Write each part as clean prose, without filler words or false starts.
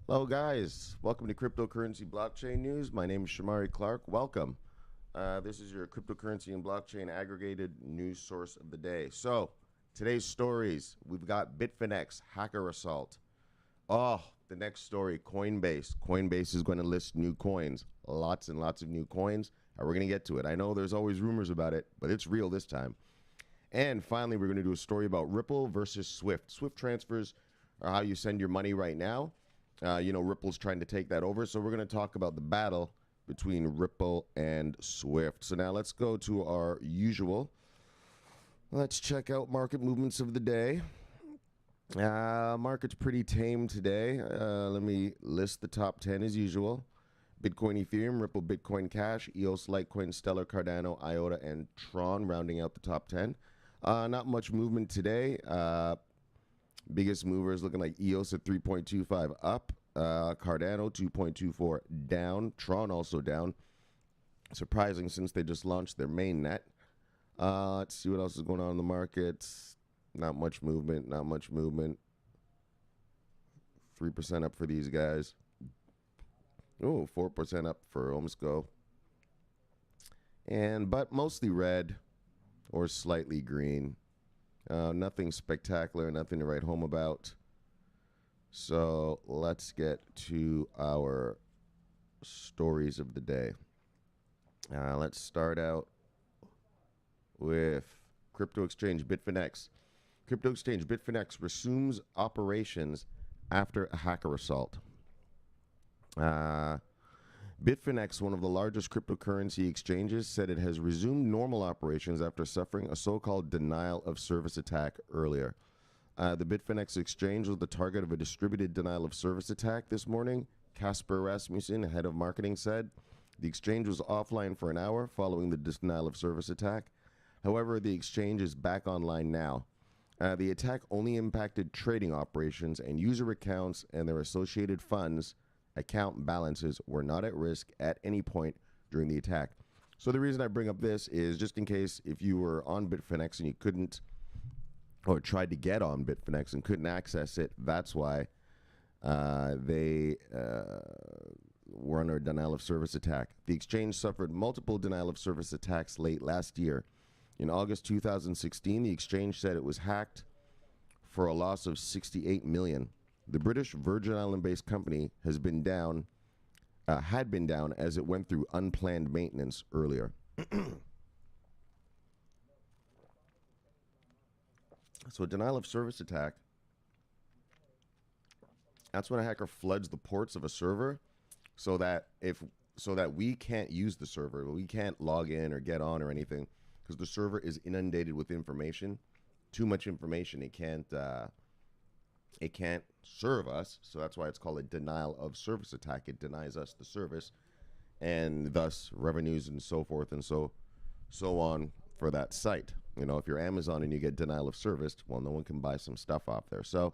Hello, guys. Welcome to Cryptocurrency Blockchain News. My name is Shamari Clark. Welcome. This is your cryptocurrency and blockchain aggregated news source of the day. So, today's stories, we've got Bitfinex hacker assault. Oh, the next story, Coinbase. Coinbase is going to list new coins, lots and lots of new coins, and we're going to get to it. I know there's always rumors about it, but it's real this time. And finally, we're going to do a story about Ripple versus Swift. Swift transfers are how you send your money right now. Ripple's trying to take that over. So we're going to talk about the battle between Ripple and Swift. So now let's go to our usual. Let's check out market movements of the day. Market's pretty tame today. Let me list the top 10 as usual. Bitcoin, Ethereum, Ripple, Bitcoin Cash, EOS, Litecoin, Stellar, Cardano, IOTA, and Tron rounding out the top 10. Not much movement today. Biggest movers looking like EOS at 3.25 up, Cardano 2.24 down, Tron also down. Surprising since they just launched their main net. Let's see what else is going on in the markets. Not much movement, not much movement. 3% up for these guys. Oh, 4% up for OMSCO. But mostly red or slightly green. Nothing spectacular, nothing to write home about. So let's get to our stories of the day. Let's start out with crypto exchange Bitfinex. Crypto exchange Bitfinex resumes operations after a hacker assault. Bitfinex, one of the largest cryptocurrency exchanges, said it has resumed normal operations after suffering a so-called denial of service attack earlier. The Bitfinex exchange was the target of a distributed denial of service attack this morning. Casper Rasmussen, head of marketing, said the exchange was offline for an hour following the denial of service attack. However, the exchange is back online now. The attack only impacted trading operations, and user accounts and their associated funds account balances were not at risk at any point during the attack. So the reason I bring up this is just in case if you were on Bitfinex and you couldn't, or tried to get on Bitfinex and couldn't access it, that's why they were under a denial of service attack. The exchange suffered multiple denial of service attacks late last year. In August 2016, the exchange said it was hacked for a loss of 68 million. The British Virgin Island-based company had been down as it went through unplanned maintenance earlier. So denial of service attack, that's when a hacker floods the ports of a server so that we can't use the server, we can't log in or get on or anything because the server is inundated with information, too much information. It can't serve us, so that's why it's called a denial of service attack. It denies us the service, and thus revenues and so forth and so on for that site. You know, if you're Amazon and you get denial of service, well, no one can buy some stuff off there. So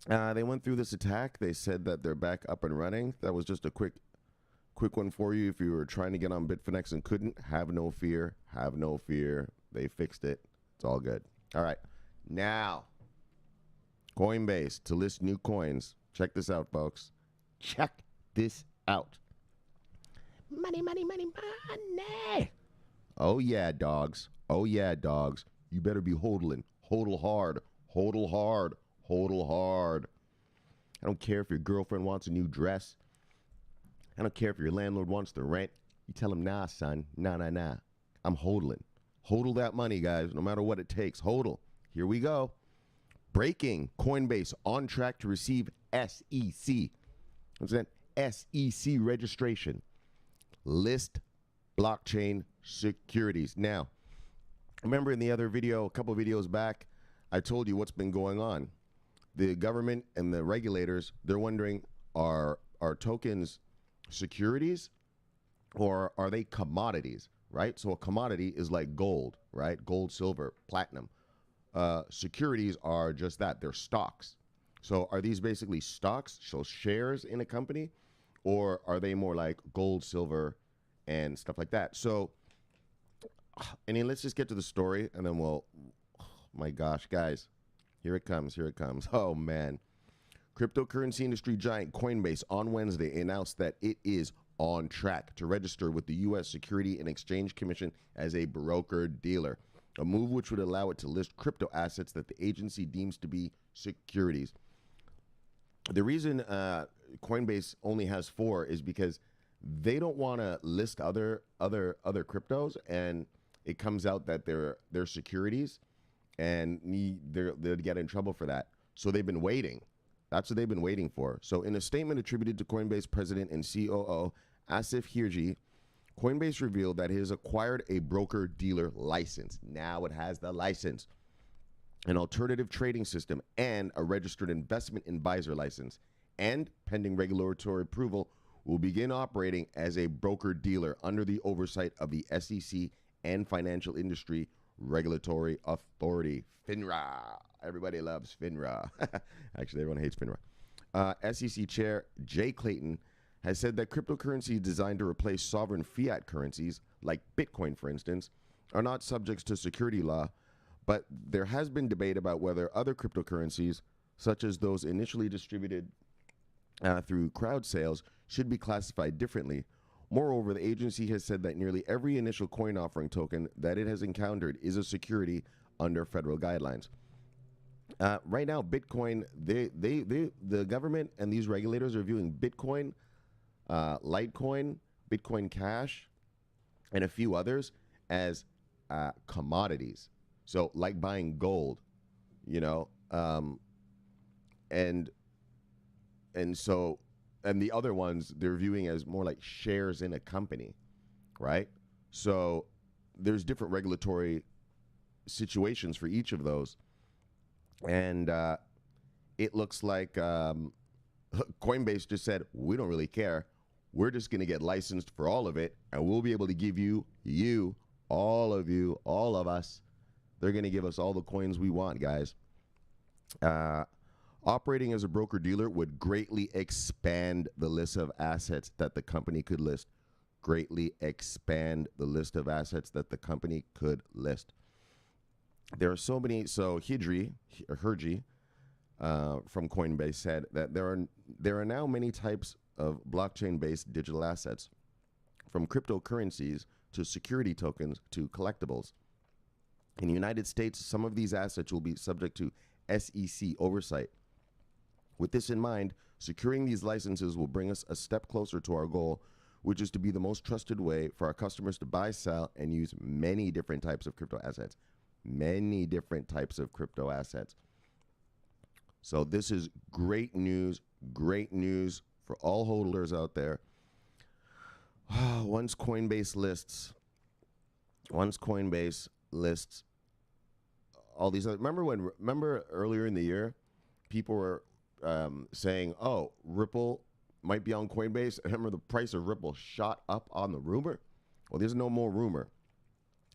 they went through this attack. They said that they're back up and running. That was just a quick one for you. If you were trying to get on Bitfinex and couldn't, have no fear. Have no fear. They fixed it. It's all good. All right. Now, Coinbase to list new coins. Check this out, folks. Check this out. Money, money, money, money. Oh, yeah, dogs. Oh, yeah, dogs. You better be hodling. Hodl hard. Hodl hard. Hodl hard. I don't care if your girlfriend wants a new dress. I don't care if your landlord wants the rent. You tell him, nah, son. Nah, nah, nah. I'm hodling. Hodl that money, guys, no matter what it takes. Hodl. Here we go. Breaking. Coinbase on track to receive SEC. What's that? SEC registration. List blockchain securities. Now, remember in the other video, a couple of videos back, I told you what's been going on. The government and the regulators, they're wondering, are tokens securities or are they commodities, right? So a commodity is like gold, right? Gold, silver, platinum. Securities are just that. They're stocks. So are these basically stocks, so shares in a company, or are they more like gold, silver, and stuff like that? So, I mean, let's just get to the story, and then we'll, oh my gosh, guys, here it comes, here it comes. Oh, man. Cryptocurrency industry giant Coinbase on Wednesday announced that it is on track to register with the U.S. Security and Exchange Commission as a broker-dealer, a move which would allow it to list crypto assets that the agency deems to be securities. The reason Coinbase only has 4 is because they don't want to list other cryptos, and it comes out that they're securities, and they'll get in trouble for that. So they've been waiting. That's what they've been waiting for. So in a statement attributed to Coinbase president and COO Asif Hirji, Coinbase revealed that it has acquired a broker-dealer license. Now it has the license, an alternative trading system, and a registered investment advisor license, and pending regulatory approval, will begin operating as a broker-dealer under the oversight of the SEC and Financial Industry Regulatory Authority, FINRA. Everybody loves FINRA. Actually, everyone hates FINRA. SEC Chair Jay Clayton has said that cryptocurrencies designed to replace sovereign fiat currencies, like Bitcoin, for instance, are not subject to security law, but there has been debate about whether other cryptocurrencies, such as those initially distributed through crowd sales, should be classified differently. Moreover, the agency has said that nearly every initial coin offering token that it has encountered is a security under federal guidelines. Right now, Bitcoin, the government and these regulators are viewing Bitcoin, Litecoin, Bitcoin Cash, and a few others as commodities. So, like buying gold, and the other ones they're viewing as more like shares in a company, right? So, there's different regulatory situations for each of those, and it looks like Coinbase just said, we don't really care. We're just going to get licensed for all of it, and we'll be able to give all of us, they're going to give us all the coins we want, guys. Operating as a broker-dealer would greatly expand the list of assets that the company could list. Greatly expand the list of assets that the company could list. There are so many. So Hirji from Coinbase said that there are now many types of blockchain-based digital assets, from cryptocurrencies to security tokens to collectibles. In the United States, some of these assets will be subject to SEC oversight. With this in mind, securing these licenses will bring us a step closer to our goal, which is to be the most trusted way for our customers to buy, sell, and use many different types of crypto assets. Many different types of crypto assets. So this is great news for all hodlers out there. Once Coinbase lists all these other, remember earlier in the year, people were saying, oh, Ripple might be on Coinbase. Remember, the price of Ripple shot up on the rumor? Well, there's no more rumor.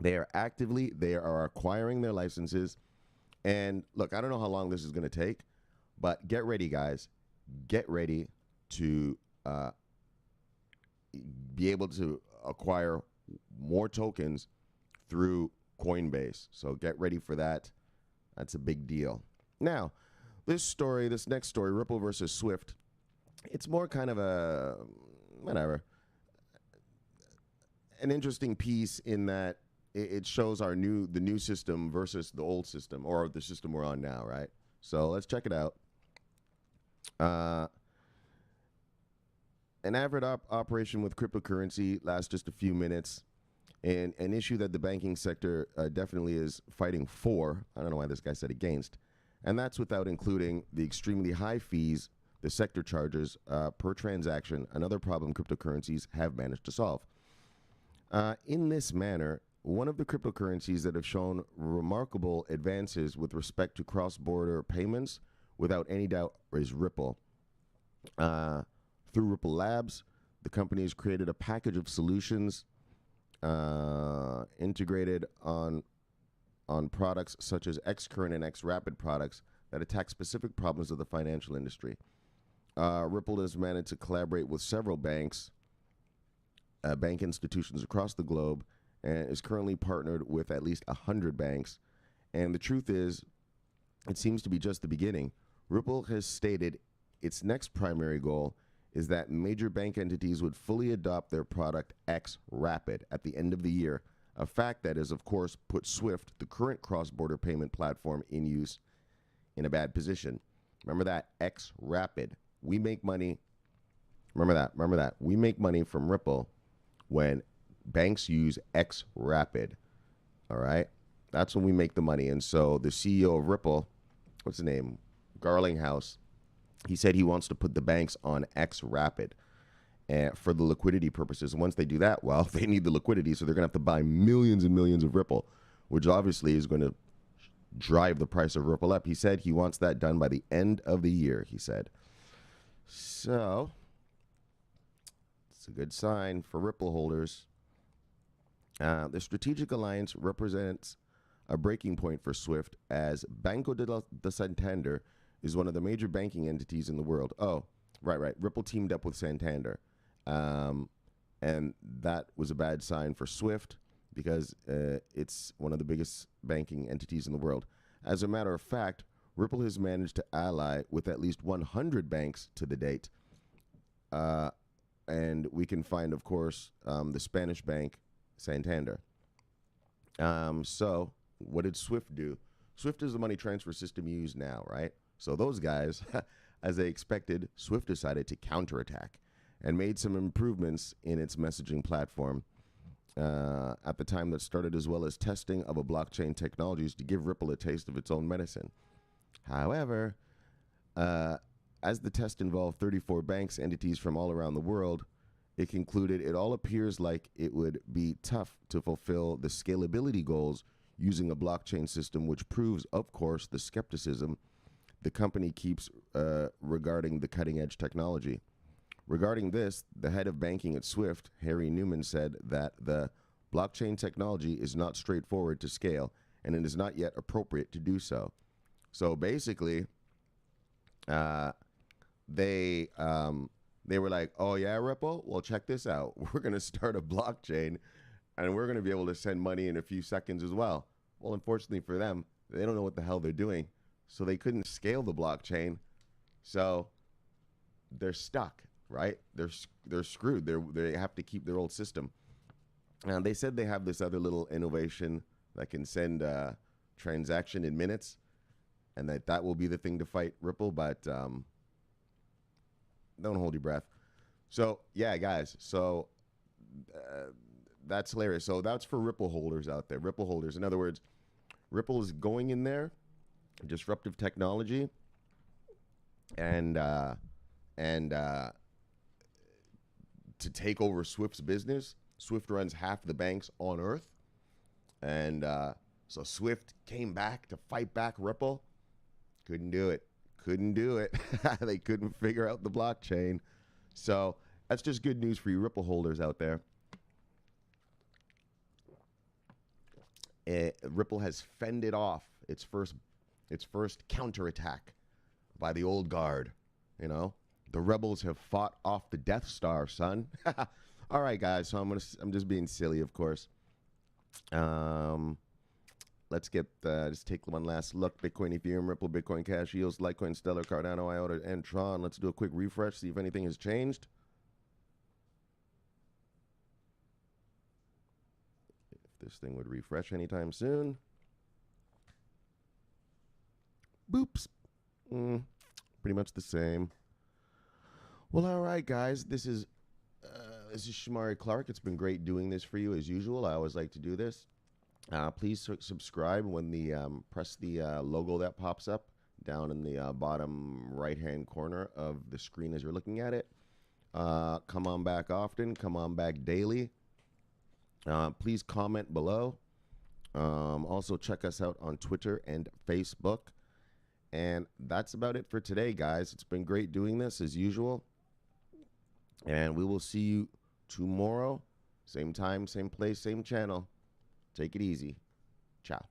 They are acquiring their licenses. And look, I don't know how long this is going to take, but get ready, guys. Get ready to be able to acquire more tokens through Coinbase. So get ready for that. That's a big deal. Now, this next story, Ripple versus Swift, it's more kind of an interesting piece in that it shows the new system versus the old system, or the system we're on now, right? So let's check it out. An average operation with cryptocurrency lasts just a few minutes, and an issue that the banking sector definitely is fighting for. I don't know why this guy said against, and that's without including the extremely high fees the sector charges per transaction, another problem cryptocurrencies have managed to solve. In this manner, one of the cryptocurrencies that have shown remarkable advances with respect to cross-border payments, without any doubt, is Ripple. Through Ripple Labs, the company has created a package of solutions integrated on products such as Xcurrent and Xrapid products that attack specific problems of the financial industry. Ripple has managed to collaborate with several bank institutions across the globe, and is currently partnered with at least 100 banks. And the truth is, it seems to be just the beginning. Ripple has stated its next primary goal is that major bank entities would fully adopt their product XRapid at the end of the year, a fact that has, of course, put SWIFT, the current cross-border payment platform in use, in a bad position. Remember that, XRapid. We make money. Remember that. We make money from Ripple when banks use XRapid. All right? That's when we make the money. And so the CEO of Ripple, what's his name? Garlinghouse, he said he wants to put the banks on XRapid for the liquidity purposes. And once they do that, well, they need the liquidity, so they're going to have to buy millions and millions of Ripple, which obviously is going to drive the price of Ripple up. He said he wants that done by the end of the year, he said. So it's a good sign for Ripple holders. The strategic alliance represents a breaking point for SWIFT, as Banco de Santander is one of the major banking entities in the world. Oh, right. Ripple teamed up with Santander. And that was a bad sign for SWIFT because it's one of the biggest banking entities in the world. As a matter of fact, Ripple has managed to ally with at least 100 banks to the date. And we can find, of course, the Spanish bank, Santander. So what did SWIFT do? SWIFT is the money transfer system used now, right? So those guys, as they expected, SWIFT decided to counterattack and made some improvements in its messaging platform at the time that started, as well as testing of a blockchain technologies to give Ripple a taste of its own medicine. However, as the test involved 34 banks, entities from all around the world, it concluded it all appears like it would be tough to fulfill the scalability goals using a blockchain system, which proves, of course, the skepticism the company keeps regarding the cutting-edge technology. Regarding this, the head of banking at SWIFT, Harry Newman, said that the blockchain technology is not straightforward to scale, and it is not yet appropriate to do so. So basically, they were like, oh yeah, Ripple, well, check this out. We're going to start a blockchain, and we're going to be able to send money in a few seconds as well. Well, unfortunately for them, they don't know what the hell they're doing, so they couldn't scale the blockchain. So they're stuck, right? They're screwed. They have to keep their old system. And they said they have this other little innovation that can send a transaction in minutes, and that will be the thing to fight Ripple. But don't hold your breath. So yeah, guys. So that's hilarious. So that's for Ripple holders out there. Ripple holders. In other words, Ripple is going in there, disruptive technology, and to take over Swift's business. Swift runs half the banks on Earth, and so Swift came back to fight back Ripple. Couldn't do it. They couldn't figure out the blockchain. So that's just good news for you Ripple holders out there. Ripple has fended off its first counterattack by the old guard. You know, the rebels have fought off the Death Star, son. All right, guys. So I'm just being silly, of course. Let's get just take one last look. Bitcoin, Ethereum, Ripple, Bitcoin Cash, EOS, Litecoin, Stellar, Cardano, IOTA, and Tron. Let's do a quick refresh, see if anything has changed. If this thing would refresh anytime soon. Boops. Pretty much the same. Well, all right, guys. This is Shamari Clark. It's been great doing this for you as usual. I always like to do this. Please subscribe when press the logo that pops up down in the bottom right-hand corner of the screen as you're looking at it. Come on back often. Come on back daily. Please comment below. Also, check us out on Twitter and Facebook. And that's about it for today, guys. It's been great doing this as usual. And we will see you tomorrow. Same time, same place, same channel. Take it easy. Ciao.